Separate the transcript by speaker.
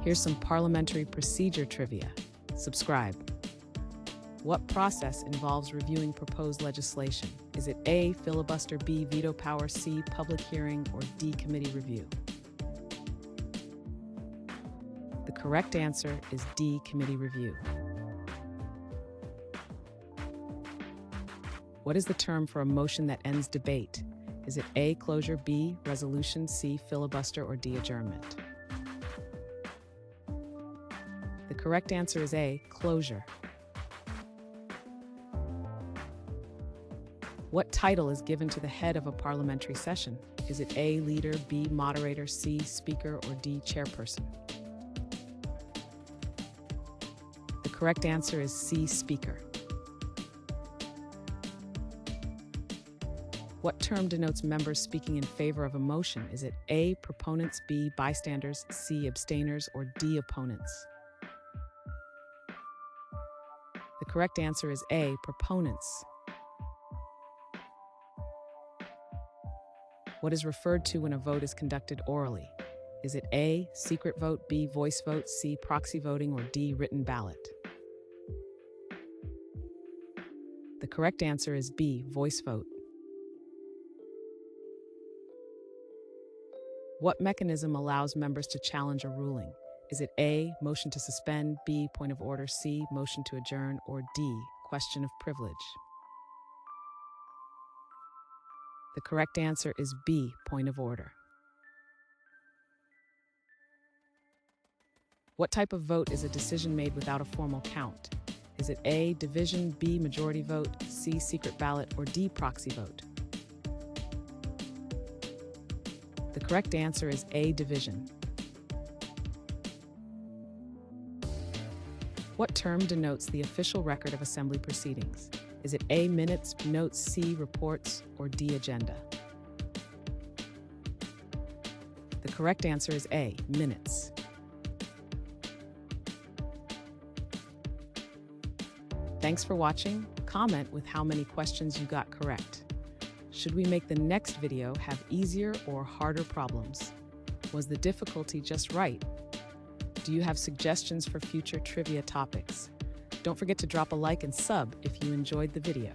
Speaker 1: Here's some parliamentary procedure trivia. Subscribe. What process involves reviewing proposed legislation? Is it A, filibuster, B, veto power, C, public hearing, or D, committee review? The correct answer is D, committee review. What is the term for a motion that ends debate? Is it A, closure, B, resolution, C, filibuster, or D, adjournment? The correct answer is A, closure. What title is given to the head of a parliamentary session? Is it A, leader, B, moderator, C, speaker, or D, chairperson? The correct answer is C, speaker. What term denotes members speaking in favor of a motion? Is it A, proponents, B, bystanders, C, abstainers, or D, opponents? The correct answer is A, proponents. What is referred to when a vote is conducted orally? Is it A, secret vote, B, voice vote, C, proxy voting, or D, written ballot? The correct answer is B, voice vote. What mechanism allows members to challenge a ruling? Is it A, motion to suspend, B, point of order, C, motion to adjourn, or D, question of privilege? The correct answer is B, point of order. What type of vote is a decision made without a formal count? Is it A, division, B, majority vote, C, secret ballot, or D, proxy vote? The correct answer is A, division. What term denotes the official record of assembly proceedings? Is it A, minutes, notes, C, reports, or D, agenda? The correct answer is A, minutes. Thanks for watching. Comment with how many questions you got correct. Should we make the next video have easier or harder problems? Was the difficulty just right? Do you have suggestions for future trivia topics? Don't forget to drop a like and sub if you enjoyed the video.